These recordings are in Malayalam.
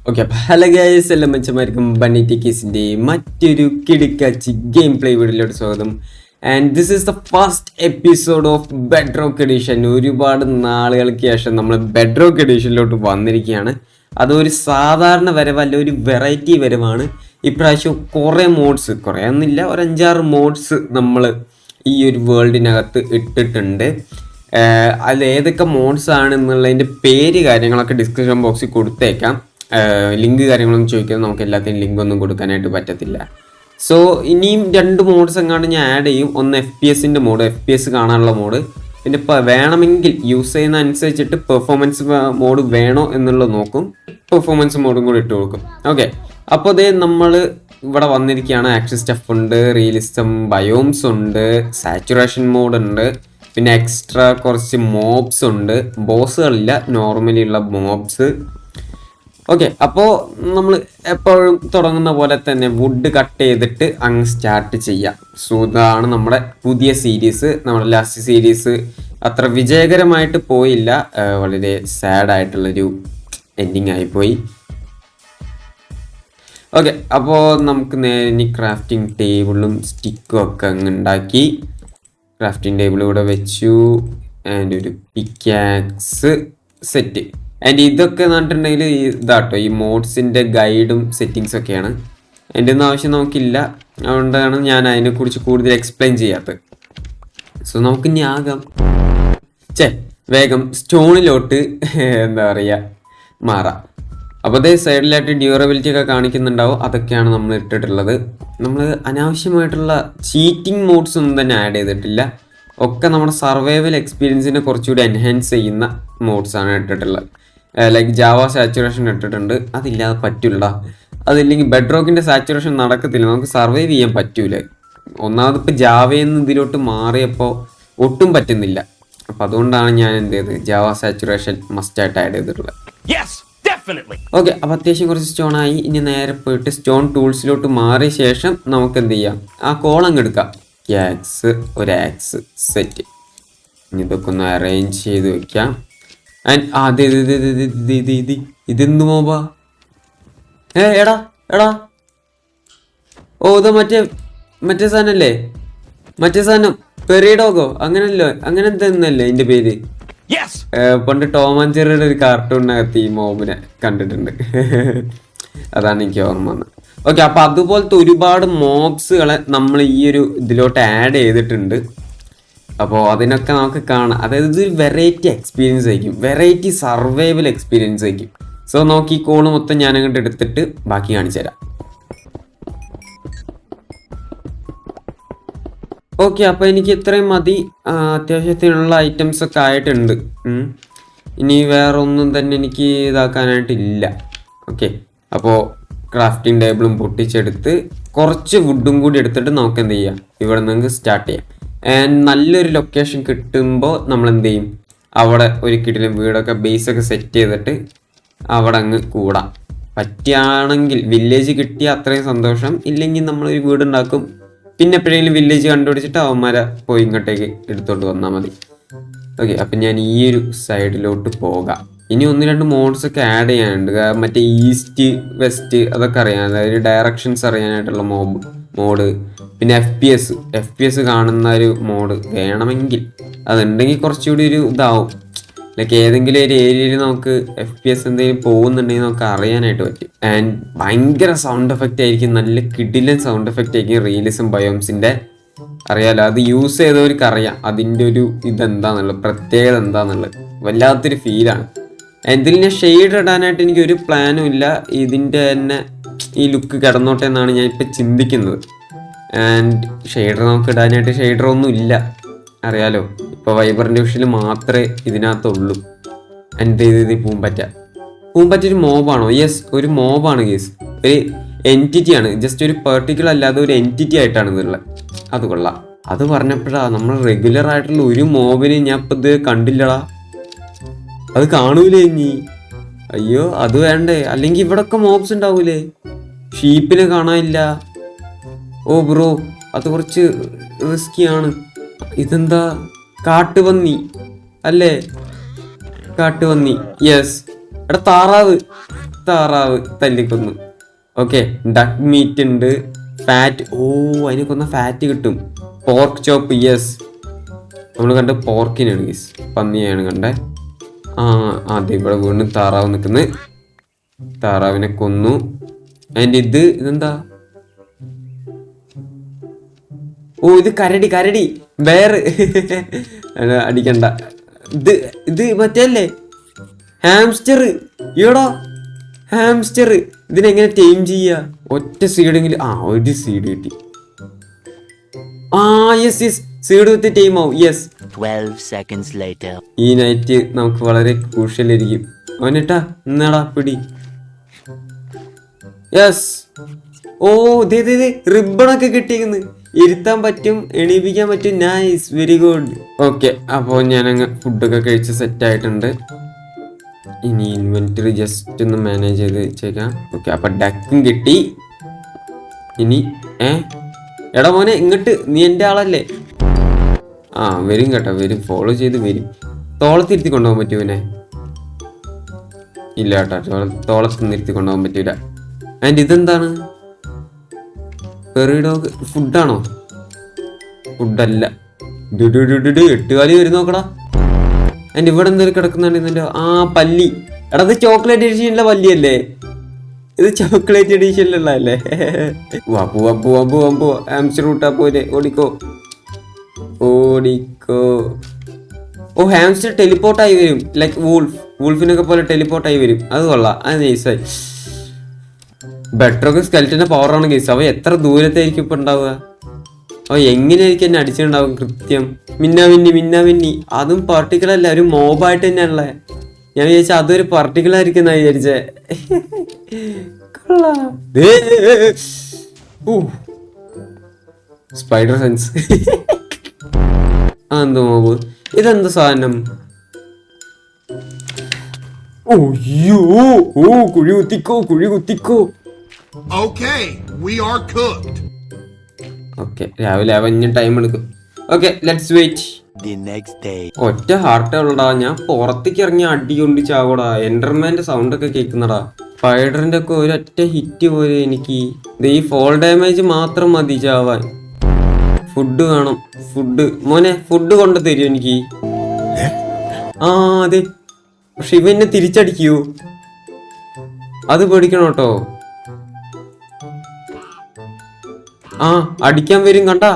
ഓക്കെ, അപ്പോൾ ഹലോ ഗൈസ്, എല്ലാം മെച്ചമായിരിക്കും. ബണ്ണി ടിക്കീസിൻ്റെ മറ്റൊരു കിടുക്കാച്ചി ഗെയിം പ്ലേ വീഡിയോയിലോട്ട് സ്വാഗതം. And this is the first episode of bed rock edition. ഒരുപാട് നാളുകൾക്ക് ശേഷം നമ്മൾ ബെഡ് റോക്ക് എഡിഷനിലോട്ട് വന്നിരിക്കുകയാണ്. അതൊരു സാധാരണ വരവല്ല, ഒരു വെറൈറ്റി വരവാണ്. ഇപ്രാവശ്യം കുറേ മോഡ്സ്, കുറേ ഒന്നുമില്ല, ഒരു 5-6 മോഡ്സ് നമ്മൾ ഈ ഒരു വേൾഡിനകത്ത് ഇട്ടിട്ടുണ്ട്. അതിൽ ഏതൊക്കെ മോഡ്സ് ആണെന്നുള്ളതിൻ്റെ പേര് കാര്യങ്ങളൊക്കെ ഡിസ്ക്രിപ്ഷൻ ബോക്സിൽ കൊടുത്തേക്കാം. ലിങ്ക് കാര്യങ്ങളൊന്നും ചോദിക്കുന്നത് നമുക്ക് എല്ലാത്തിനും ലിങ്ക് ഒന്നും കൊടുക്കാനായിട്ട് പറ്റത്തില്ല. സോ ഇനിയും 2 മോഡ്സ് എങ്ങാണ്ട് ഞാൻ ആഡ് ചെയ്യും. ഒന്ന് FPS മോഡ്, FPS കാണാനുള്ള മോഡ്, പിന്നെ ഇപ്പോൾ വേണമെങ്കിൽ യൂസ് ചെയ്യുന്ന അനുസരിച്ചിട്ട് പെർഫോമൻസ് മോഡ് വേണോ എന്നുള്ളത് നോക്കും. പെർഫോമൻസ് മോഡും കൂടി ഇട്ട് കൊടുക്കും. ഓക്കെ, അപ്പോൾ അതേ നമ്മൾ ഇവിടെ വന്നിരിക്കുകയാണ്. ആക്ഷൻ സ്റ്റഫ് ഉണ്ട്, റിയലിസം, ബയോംസ് ഉണ്ട്, സാച്ചുറേഷൻ മോഡ് ഉണ്ട്, പിന്നെ എക്സ്ട്രാ കുറച്ച് മോബ്സ് ഉണ്ട്. ബോസുകളില്ല, നോർമലി ഉള്ള മോബ്സ്. ഓക്കെ, അപ്പോൾ നമ്മൾ എപ്പോഴും തുടങ്ങുന്ന പോലെ തന്നെ വുഡ് കട്ട് ചെയ്തിട്ട് അങ്ങ് സ്റ്റാർട്ട് ചെയ്യാം. സോ ഇതാണ് നമ്മുടെ പുതിയ സീരീസ്. നമ്മുടെ ലാസ്റ്റ് സീരീസ് അത്ര വിജയകരമായിട്ട് പോയില്ല, വളരെ സാഡായിട്ടുള്ളൊരു എൻഡിങ് ആയിപ്പോയി. ഓക്കെ, അപ്പോൾ നമുക്ക് നേരെ ഇനി ക്രാഫ്റ്റിംഗ് ടേബിളും സ്റ്റിക്കും ഒക്കെ അങ്ങ് ഉണ്ടാക്കി. ക്രാഫ്റ്റിംഗ് ടേബിൾ ഇവിടെ വെച്ചു. ആൻഡ് ഒരു പിക്കാക്സ് സെറ്റ്. ആൻഡ് ഇതൊക്കെ പറഞ്ഞിട്ടുണ്ടെങ്കിൽ ഇതാട്ടോ, ഈ മോഡ്സിൻ്റെ ഗൈഡും സെറ്റിങ്സ് ഒക്കെയാണ്. എൻ്റെ ഒന്നും ആവശ്യം നമുക്കില്ല, അതുകൊണ്ടാണ് ഞാൻ അതിനെക്കുറിച്ച് കൂടുതൽ എക്സ്പ്ലെയിൻ ചെയ്യാത്തത്. സോ നമുക്ക് ഇനി വേഗം സ്റ്റോണിലോട്ട് എന്താ പറയുക മാറാം. അപ്പോൾ അതേ സൈഡിലായിട്ട് ഡ്യൂറബിലിറ്റി ഒക്കെ കാണിക്കുന്നുണ്ടാവും. അതൊക്കെയാണ് നമ്മൾ ഇട്ടിട്ടുള്ളത്. നമ്മൾ അനാവശ്യമായിട്ടുള്ള ചീറ്റിംഗ് മോഡ്സ് ഒന്നും തന്നെ ആഡ് ചെയ്തിട്ടില്ല. ഒക്കെ നമ്മുടെ സർവൈവൽ എക്സ്പീരിയൻസിനെ കുറച്ചുകൂടി എൻഹാൻസ് ചെയ്യുന്ന മോഡ്സാണ് ഇട്ടിട്ടുള്ളത്. ലൈക്ക് ജാവ സാച്ചുറേഷൻ ഇട്ടിട്ടുണ്ട്. അതില്ലാതെ പറ്റില്ല. അതില്ലെങ്കിൽ ബെഡ് റോക്കിൻ്റെ സാച്ചുറേഷൻ നടക്കത്തില്ല, നമുക്ക് സർവൈവ് ചെയ്യാൻ പറ്റൂല. ഒന്നാമത് ഇപ്പോൾ ജാവയിൽ നിന്ന് ഇതിലോട്ട് മാറിയപ്പോൾ ഒട്ടും പറ്റുന്നില്ല. അപ്പോൾ അതുകൊണ്ടാണ് ഞാൻ എന്ത് ചെയ്തത്, ജാവ സാച്ചുറേഷൻ മസ്റ്റായിട്ട് ആഡ് ചെയ്തിട്ടുള്ളത്. ഓക്കെ, അപ്പോൾ അത്യാവശ്യം കുറച്ച് സ്റ്റോണായി. ഇനി നേരെ പോയിട്ട് സ്റ്റോൺ ടൂൾസിലോട്ട് മാറിയ ശേഷം നമുക്ക് എന്ത് ചെയ്യാം, ആ കോളങ്ങ് എടുക്കാം. ഒരു ആക്സ് സെറ്റ്. ഇനി ഇതൊക്കെ ഒന്ന് അറേഞ്ച് ചെയ്ത് വെക്കാം. ആൻഡ് അതെ ഇതെന്ത് മോബാ? എടാ ഓ, ഇത് മറ്റേ സാധനല്ലേ, മറ്റേ സാധനം പെറിഡോഗോ അങ്ങനല്ലോ, അങ്ങനെ എന്തെന്നല്ലേ എൻ്റെ പേര്. പണ്ട് ടോം ആൻഡ് ജെറിയുടെ ഒരു കാർട്ടൂണിനകത്ത് ഈ മോബിനെ കണ്ടിട്ടുണ്ട്. അതാണ് എനിക്ക് ഓർമ്മ വന്നത്. ഓക്കെ, അപ്പോൾ അതുപോലത്തെ ഒരുപാട് മോബ്സുകളെ നമ്മൾ ഈ ഒരു ഇതിലോട്ട് ആഡ് ചെയ്തിട്ടുണ്ട്. അപ്പോൾ അതിനൊക്കെ നമുക്ക് കാണാം. അതായത് ഇതൊരു വെറൈറ്റി എക്സ്പീരിയൻസ് ആയിരിക്കും, വെറൈറ്റി സർവൈവൽ എക്സ്പീരിയൻസ് ആയിരിക്കും. സോ നമുക്ക് ഈ കോള് മൊത്തം ഞാൻ അങ്ങോട്ട് എടുത്തിട്ട് ബാക്കി കാണിച്ചു തരാം. ഓക്കെ, അപ്പോൾ എനിക്ക് ഇത്രയും മതി. അത്യാവശ്യത്തിനുള്ള ഐറ്റംസ് ഒക്കെ ആയിട്ടുണ്ട്. ഇനി വേറെ ഒന്നും തന്നെ എനിക്ക് ഇതാക്കാനായിട്ടില്ല. ഓക്കെ, അപ്പോൾ ക്രാഫ്റ്റിംഗ് ടേബിളും പൊട്ടിച്ചെടുത്ത് കുറച്ച് വുഡും കൂടി എടുത്തിട്ട് നമുക്ക് എന്ത് ചെയ്യാം, ഇവിടെ നിന്ന് സ്റ്റാർട്ട് ചെയ്യാം. ആൻഡ് നല്ലൊരു ലൊക്കേഷൻ കിട്ടുമ്പോൾ നമ്മൾ എന്ത് ചെയ്യും, അവിടെ ഒരു കിടിലും വീടൊക്കെ ബേസൊക്കെ സെറ്റ് ചെയ്തിട്ട് അവിടെ അങ്ങ് കൂടാം. പറ്റുകയാണെങ്കിൽ വില്ലേജ് കിട്ടിയാൽ അത്രയും സന്തോഷം. ഇല്ലെങ്കിൽ നമ്മളൊരു വീടുണ്ടാക്കും. പിന്നെ എപ്പോഴെങ്കിലും വില്ലേജ് കണ്ടുപിടിച്ചിട്ട് അവന്മാരെ പോയി ഇങ്ങോട്ടേക്ക് എടുത്തോണ്ട് വന്നാൽ മതി. ഓക്കെ, അപ്പം ഞാൻ ഈ ഒരു സൈഡിലോട്ട് പോകാം. ഇനി 1-2 മോഡ്സ് ഒക്കെ ആഡ് ചെയ്യാനുണ്ട്. മറ്റേ ഈസ്റ്റ് വെസ്റ്റ് അതൊക്കെ അറിയാൻ, അതായത് ഡയറക്ഷൻസ് അറിയാനായിട്ടുള്ള മോഡ്, പിന്നെ FPS കാണുന്ന ഒരു മോഡ് വേണമെങ്കിൽ അതുണ്ടെങ്കിൽ കുറച്ചുകൂടി ഒരു ഇതാവും. ലൈക്ക് ഏതെങ്കിലും ഒരു ഏരിയയിൽ നമുക്ക് FPS എന്തെങ്കിലും പോകുന്നുണ്ടെങ്കിൽ നമുക്ക് അറിയാനായിട്ട് പറ്റും. ആൻഡ് ഭയങ്കര സൗണ്ട് എഫക്റ്റ് ആയിരിക്കും, നല്ല കിടിലൻ സൗണ്ട് എഫക്റ്റ് ആയിരിക്കും റിയലിസം ബയോംസിൻ്റെ. അറിയാലോ, അത് യൂസ് ചെയ്തവർക്ക് അറിയാം അതിൻ്റെ ഒരു ഇതെന്താന്നുള്ളത്, പ്രത്യേകത എന്താന്നുള്ളത്. വല്ലാത്തൊരു ഫീലാണ്. ഇതിൽ ഞാൻ ഷെയ്ഡ് ഇടാനായിട്ട് എനിക്കൊരു പ്ലാനും ഇല്ല. ഇതിൻ്റെ തന്നെ ഈ ലുക്ക് കിടന്നോട്ടെ എന്നാണ് ഞാൻ ഇപ്പം ചിന്തിക്കുന്നത്. ആൻഡ് ഷെയ്ഡർ നമുക്ക് ഇടാനായിട്ട് ഷെയ്ഡറൊന്നും ഇല്ല, അറിയാലോ. ഇപ്പോൾ വൈബ്രൻ്റ് വിഷയിൽ മാത്രമേ ഇതിനകത്തുള്ളൂ. ആൻഡ് ഇത് പൂമ്പറ്റ ഒരു മോബാണോ? യെസ്, ഒരു മോബാണ് ഗേസ്, ഒരു എൻറ്റിറ്റിയാണ്. ജസ്റ്റ് ഒരു പെർട്ടിക്കുലർ അല്ലാതെ ഒരു എൻറ്റിറ്റി ആയിട്ടാണ് ഇതുള്ളത്. അത് കൊള്ളാം. അത് പറഞ്ഞപ്പോഴാണ് നമ്മൾ റെഗുലർ ആയിട്ടുള്ള ഒരു മോബിനെ ഞാൻ ഇപ്പം ഇത് കണ്ടില്ലടാ. അത് കാണൂലേ ഇനി? അയ്യോ, അത് വേണ്ടേ? അല്ലെങ്കിൽ ഇവിടൊക്കെ മോബ്സ് ഉണ്ടാവൂലേ? ഷീപ്പിനെ കാണാനില്ല. ഓ ബ്രോ, അത് കുറച്ച് റിസ്കിയാണ്. ഇതെന്താ, കാട്ടുപന്നി അല്ലേ? കാട്ടുപന്നി, യെസ്. എടാ താറാവ്, താറാവ് തല്ലിക്കൊന്നു. ഓക്കെ, ഡക്ക് മീറ്റ് ഉണ്ട്, ഫാറ്റ്. ഓ, അതിന് കൊന്ന ഫാറ്റ് കിട്ടും. പോർക്ക് ചോപ്പ്, യെസ്. നമ്മൾ കണ്ട പോർക്കിനാണ് ഗീസ്, പന്നിയാണ് കണ്ടേ. അതെ, ഇവിടെ വീണ്ടും താറാവ് നിൽക്കുന്നത്. താറാവിനെ കൊന്നു. ആൻഡ് ഇതെന്താ? ഓ, ഇത് കരടി വേറെ അടിക്കണ്ട. ഇത് മറ്റേ ഹാംസ്റ്റർ. ഈടോ ഹാംസ്റ്റർ. ഇതിനെങ്ങനെ ടൈം ചെയ്യാ? ഒറ്റ സീഡെങ്കിലും. ഒരു സീഡ് കിട്ടി. യെസ് സീഡ് വിത്ത് ടൈം ആവും. യെസ്. 12 seconds later. ഈ നൈറ്റ് നമുക്ക് വളരെ ക്രൂഷ്യലായിരിക്കും. അവനിട്ടാ എന്നാടാ പിടി. യെസ്. ഓ, റിബണൊക്കെ കിട്ടിയിരിക്കുന്നു. ഇരുത്താൻ പറ്റും, എണീപ്പിക്കാൻ പറ്റും. Nice, very good. ഓക്കെ, അപ്പോൾ ഞാനങ്ങ് ഫുഡൊക്കെ കഴിച്ച് സെറ്റ് ആയിട്ടുണ്ട്. ഇനി ഇൻവെന്ററി ജസ്റ്റ് ഒന്ന് മാനേജ് ചെയ്ത് വെച്ചേക്കാം. ഓക്കെ, അപ്പൊ ഡക്കും കിട്ടി. ഇനി എടാ മോനെ ഇങ്ങോട്ട്, നീ എൻ്റെ ആളല്ലേ? വരും കേട്ടോ, വരും. ഫോളോ ചെയ്ത് വരും. തോളത്തിരുത്തി കൊണ്ടുപോകാൻ പറ്റൂനെ? ഇല്ല കേട്ടോ, തോളത്ത് നിർത്തി കൊണ്ടുപോകാൻ പറ്റൂല. ആൻഡ് ഇതെന്താണ്? Perry dog ഫുഡാണോ? ഫുഡല്ല. 8 കാലി വരും നോക്കടാ. ആൻഡ് ഇവിടെ എന്തെങ്കിലും കിടക്കുന്നുണ്ട് ഇതിൻ്റെ. പല്ലി. എടാ, ഇത് ചോക്ലേറ്റ് എഡിഷനിലെ പല്ലിയല്ലേ? ഇത് ചോക്ലേറ്റ് എഡിഷനിലുള്ളതല്ലേ? പോവാ ഹാംസ്റ്റർ കൂട്ടാ പോലെ. ഓടിക്കോ. ഓ, ഹാംസ്റ്റർ ടെലിപ്പോർട്ടായി വരും. ലൈക്ക് വൂൾഫിനൊക്കെ പോലെ ടെലിപ്പോർട്ടായി വരും. അത് കൊള്ളാം, അത് നൈസായി. ബെറ്ററൊക്കെ സ്കെൽറ്റന്റെ പവറാണ് കേസ്. അവ എത്ര ദൂരത്തായിരിക്കും ഇപ്പൊ ഉണ്ടാവുക? അവ എങ്ങനെയായിരിക്കും എന്നെ അടിച്ചിട്ടുണ്ടാവും കൃത്യം? മിന്നാമിന്നി. അതും പർട്ടിക്കുലർ അല്ല, ഒരു മോബായിട്ട് തന്നെയാണല്ലേ. ഞാൻ വിചാരിച്ച അതൊരു പർട്ടിക്കുലർ ആയിരിക്കും എന്നാ വിചാരിച്ചേ. Spider sense. എന്തോ മോബ്? ഇതെന്താ സാധനം? കുഴി കുത്തിക്കോ. ഓക്കെ, രാവിലെ അവന് ടൈം എടുക്കും. Okay, let's wait. ഒറ്റ ഹാർട്ടേ ഉള്ളടാ. ഞാൻ പുറത്തേക്ക് ഇറങ്ങി അടി കൊണ്ട് ചാവടാ. എൻഡർമാന്റെ സൗണ്ട് ഒക്കെ കേൾക്കുന്നടാ. സ്പൈഡറിന്റെ ഒക്കെ ഒരൊറ്റ ഹിറ്റ് പോലെ എനിക്ക്. ഈ ഫോൾ ഡാമേജ് മാത്രം മതി ചാവാൻ. ഫുഡ് വേണം. മോനെ ഫുഡ് കൊണ്ട് തരും എനിക്ക്. അതെ, പക്ഷെ ഇവന്നെ തിരിച്ചടിക്കൂ. അത് പേടിക്കണം കേട്ടോ. അടിക്കാൻ വരും കണ്ടാ.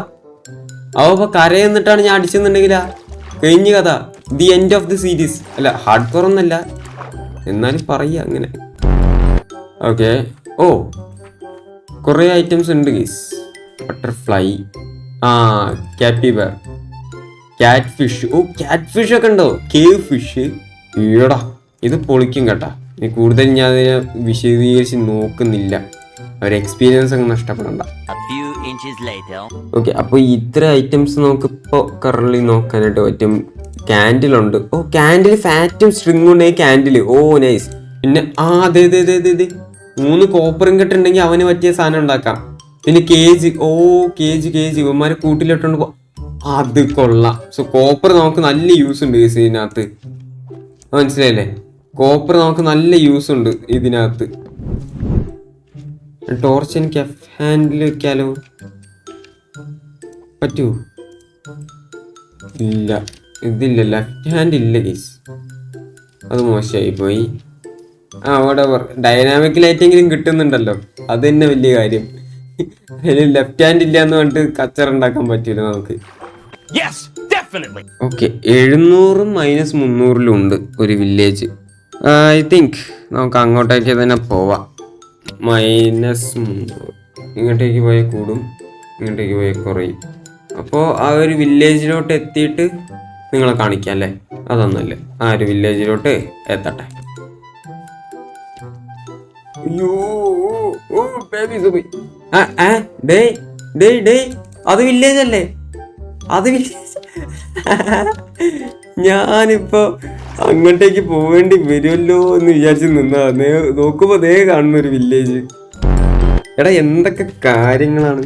അവ കരയെന്നിട്ടാണ് ഞാൻ അടിച്ചെന്നുണ്ടെങ്കിലാ കഴിഞ്ഞ കഥ. The end of the series. അല്ല, ഹാർഡ് കോർ ഒന്നല്ല, എന്നാലും പറയുക അങ്ങനെ. ഓക്കെ. കുറെ ഐറ്റംസ് ഉണ്ട് guys. Butterfly, capybara, catfish. Catfish ഒക്കെ ഉണ്ടോ? Cave fish. ഈടാ, ഇത് പൊളിക്കും കേട്ടാ. ഇനി കൂടുതൽ ഞാൻ അതിനെ വിശദീകരിച്ച് നോക്കുന്നില്ല. ഒരു എക്സ്പീരിയൻസ് അങ്ങ് നഷ്ടപ്പെടണ്ട. ഓക്കെ, അപ്പൊ ഇത്ര ഐറ്റംസ് നമുക്ക് ഇപ്പൊ കറന്റ് നോക്കാനായിട്ട് പറ്റും. ക്യാൻഡിലുണ്ട്. ക്യാൻഡിൽ ഫാറ്റും സ്ട്രിങ്ങും ഉണ്ടെങ്കിൽ ക്യാൻഡില്. നൈസ്. പിന്നെ അതെ 3 കോപ്പറും കെട്ടുണ്ടെങ്കിൽ അവന് പറ്റിയ സാധനം ഉണ്ടാക്കാം. പിന്നെ കേജ്. കേജ് ഇവന്മാരെ കൂട്ടിലിട്ടുണ്ട്. അത് കൊള്ളാം. സോ കോപ്പർ നമുക്ക് നല്ല യൂസ് ഉണ്ട് ഇതിനകത്ത്. മനസ്സിലായില്ലേ? കോപ്പർ നമുക്ക് നല്ല യൂസ് ഉണ്ട് ഇതിനകത്ത്. ടോർച്ച് എനിക്ക് ഹാൻഡിൽ വെക്കാലോ? പറ്റൂ? ഇല്ല, ഇതില്ല. ലെഫ്റ്റ് ഹാൻഡ് ഇല്ല ഗീസ്. അത് മോശമായി പോയി. whatever. ഡൈനാമിക് ലൈറ്റെങ്കിലും കിട്ടുന്നുണ്ടല്ലോ, അത് തന്നെ വലിയ കാര്യം. ലെഫ്റ്റ് ഹാൻഡ് ഇല്ല എന്ന് പറഞ്ഞിട്ട് കച്ചറുണ്ടാക്കാൻ പറ്റൂല നമുക്ക്. ഓക്കെ, 700 - 300 ഉണ്ട് ഒരു വില്ലേജ്. ഐ തിങ്ക് നമുക്ക് അങ്ങോട്ടേക്ക് തന്നെ പോവാം. -300. ഇങ്ങോട്ടേക്ക് പോയാൽ കൂടും, ഇങ്ങോട്ടേക്ക് പോയാൽ കുറയും. അപ്പോൾ ആ ഒരു വില്ലേജിലോട്ട് എത്തിയിട്ട് നിങ്ങളെ കാണിക്കാം അല്ലേ? അതൊന്നല്ലേ, ആ ഒരു വില്ലേജിലോട്ട് എത്തട്ടെ. അത് വില്ലേജ് അല്ലേ? അത് വില്ലേജ്. ഞാനിപ്പോ അങ്ങോട്ടേക്ക് പോവേണ്ടി വരുമല്ലോ എന്ന് വിചാരിച്ച് നിന്നാ. നോക്കുമ്പോ കാണുന്നൊരു വില്ലേജ്. എടാ, എന്തൊക്കെ കാര്യങ്ങളാണ്.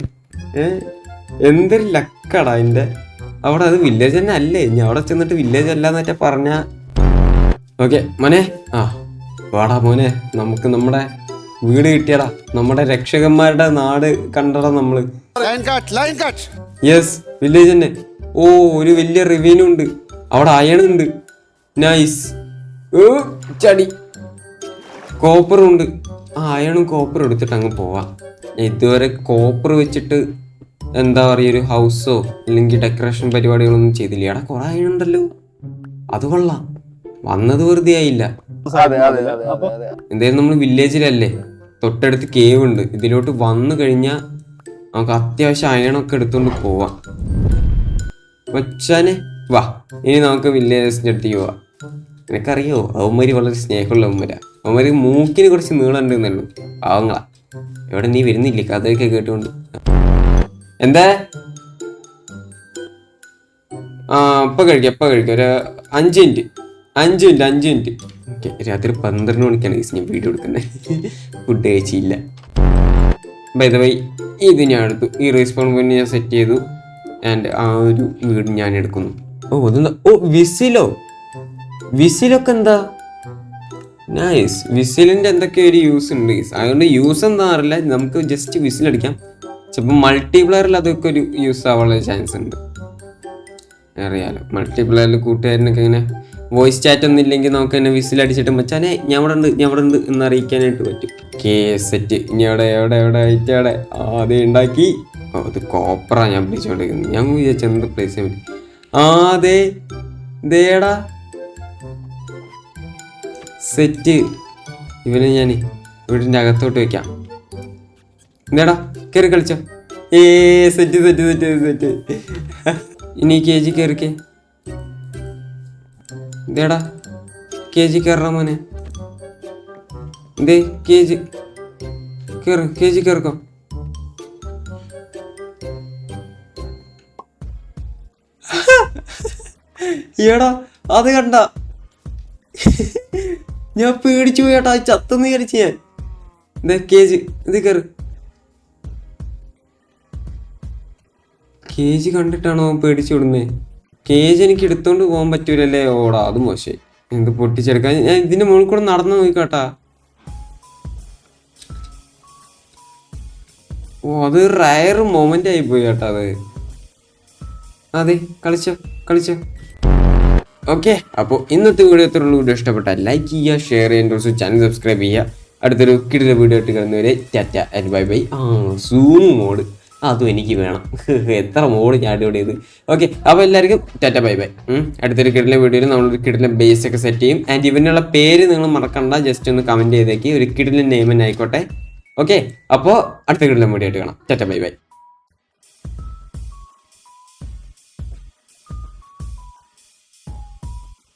എന്തൊരു ലക്കടാ അതിന്റെ. അവിടെ അത് വില്ലേജ് തന്നെ അല്ലേ? ഞാൻ അവിടെ ചെന്നിട്ട് വില്ലേജ് അല്ലാന്ന് പറഞ്ഞ. ഓക്കെ മോനെ, വാടാ മോനെ, നമുക്ക് നമ്മുടെ വീട് കിട്ടിയടാ. നമ്മുടെ രക്ഷകന്മാരുടെ നാട് കണ്ടടാ നമ്മള്. യെസ്, വില്ലേജ് തന്നെ. ഓ, ഒരു വലിയ റിവ്യൂനും ഉണ്ട് അവിടെ. അയണുണ്ട്. നൈസ്. ചടി. കോപ്പറും ഉണ്ട്. അയണും കോപ്പറും എടുത്തിട്ട് അങ്ങ് പോവാം. ഇതുവരെ കോപ്പർ വെച്ചിട്ട് എന്താ പറയുക, ഒരു ഹൗസോ അല്ലെങ്കിൽ ഡെക്കറേഷൻ പരിപാടികളൊന്നും ചെയ്തില്ല. എടാ കുറെ അയണുണ്ടല്ലോ, അത് കൊള്ളാം. വന്നത് വെറുതെ ആയില്ല. എന്തായാലും നമ്മൾ വില്ലേജിലല്ലേ, തൊട്ടടുത്ത് കേവ് ഉണ്ട്. ഇതിലോട്ട് വന്നു കഴിഞ്ഞാൽ നമുക്ക് അത്യാവശ്യം അയണൊക്കെ എടുത്തുകൊണ്ട് പോവാം. വച്ചാനെ വാ, ഇനി നമുക്ക് വില്ലേജസിൻ്റെ അടുത്തേക്ക് പോവാം. നിനക്കറിയോ, അവന്മാര് വളരെ സ്നേഹമുള്ള അവന്മാരാ. അവന്മാര് മൂക്കിന് കുറച്ച് നീളമുണ്ട് എന്നല്ലോ, പാവങ്ങളാ. എവിടെ നീ വരുന്നില്ലേ കഥയൊക്കെ കേട്ടുകൊണ്ട്? എന്താ? ഇപ്പം കഴിക്കാം ഒരു 5 മിനിറ്റ്. ഓക്കെ, രാത്രി 12 മണിക്കാണ് ഞാൻ വീഡിയോ എടുക്കുന്നത്. ഫുഡ് കഴിച്ചില്ല. ബൈ ദ വൈ, ഇത് ഞാൻ എടുത്തു. ഈ റീസ്പോൺ പോയിന്റ് ഞാൻ സെറ്റ് ചെയ്തു. ആൻഡ് ആ ഒരു വീട് ഞാൻ എടുക്കുന്നു. ഓ അതെന്താ? ഓ, വിസിലൊക്കെ എന്താ? നൈസ്. വിസിലിൻ്റെ എന്തൊക്കെ ഒരു യൂസ് ഉണ്ട്. അതുകൊണ്ട് യൂസ് എന്താ അറിയില്ല, നമുക്ക് ജസ്റ്റ് വിസിലടിക്കാം. ചിലപ്പോൾ മൾട്ടിപ്ലെയറിൽ അതൊക്കെ ഒരു യൂസ് ആവാനുള്ള ചാൻസ് ഉണ്ട്. അറിയാലോ, മൾട്ടിപ്ലെയറിൽ കൂട്ടുകാരനൊക്കെ ഇങ്ങനെ വോയിസ് ചാറ്റ് ഒന്നും ഇല്ലെങ്കിൽ നമുക്ക് തന്നെ വിസിലടിച്ചിട്ട് മച്ചാനെ ഞാൻ അവിടെ ഉണ്ട് എന്ന് അറിയിക്കാനായിട്ട് പറ്റും. സെറ്റ്. ഇനി എവിടെ ആയിട്ട് അവിടെ ആദ്യം ഉണ്ടാക്കി. ഓ, അത് കോപ്പറാ ഞാൻ പിടിച്ചോണ്ടിരിക്കുന്നത്. ഞാൻ വിചാരിച്ചു എന്ത് പ്ലേസ് ചെയ്യാൻ പറ്റും. അതെ ദേടാ സെറ്റ്. ഇവനെ ഞാൻ വീടിൻ്റെ അകത്തോട്ട് വെക്കാം. എന്താടാ കയറി കളിച്ചോ. സെറ്റ്. ഇനി KG കയറിക്കേ. എന്തേടാ KG കയറ മോനെ. എന്തേ KG കയറിക്കോ. ഏടാ അത് കണ്ട, ഞാൻ പേടിച്ചു പോയേട്ടാ. ചത്തെന്ന് വിചാരിച്ചു ഞാൻ. എന്താ KG ഇത് കയറി. KG കണ്ടിട്ടാണോ പേടിച്ചു വിടുന്നേ? KG എനിക്ക് എടുത്തോണ്ട് പോകാൻ പറ്റൂലല്ലേ? ഓടാ, അത് മോശമായി. എന്ത് പൊട്ടിച്ചെടുക്കാൻ. ഞാൻ ഇതിന്റെ മുകളിൽ കൂടെ നടന്നു നോക്കിക്കാട്ടാ. ഓ, അത് റയർ മൊമെന്റ് ആയി പോയി കേട്ടാ അത്. അതെ, കളിച്ചോ. ഓക്കെ, അപ്പോൾ ഇന്നത്തെ വീഡിയോ എത്രയുള്ളൂ. വീഡിയോ ഇഷ്ടപ്പെട്ടാൽ ലൈക്ക് ചെയ്യുക, ഷെയർ ചെയ്യുക, കുറച്ച് ചാനൽ സബ്സ്ക്രൈബ് ചെയ്യുക. അടുത്തൊരു കിടിലൻ വീഡിയോ ആയിട്ട് കാണുന്നവരെ tata and bye bye. Zoom mode അതും എനിക്ക് വേണം. എത്ര മോഡ് ഞാൻ ഡൗൺലോഡ് ചെയ്ത്. ഓക്കെ, അപ്പോൾ എല്ലാവർക്കും ടാറ്റ ബൈ ബൈ. അടുത്തൊരു കിടിലൻ വീഡിയോയിൽ നമ്മളൊരു കിടിലൻ ബേസ് ഒക്കെ സെറ്റ് ചെയ്യും. ആൻഡ് ഇവനുള്ള പേര് നിങ്ങൾ മറക്കണ്ട, ജസ്റ്റ് ഒന്ന് കമൻറ്റ് ചെയ്തേക്ക്. ഒരു കിടിലൻ നെയിം തന്നെ ആയിക്കോട്ടെ. ഓക്കെ, അപ്പോൾ അടുത്ത കിടിലൻ വീഡിയോ ആയിട്ട് കാണാം. Tata bye bye.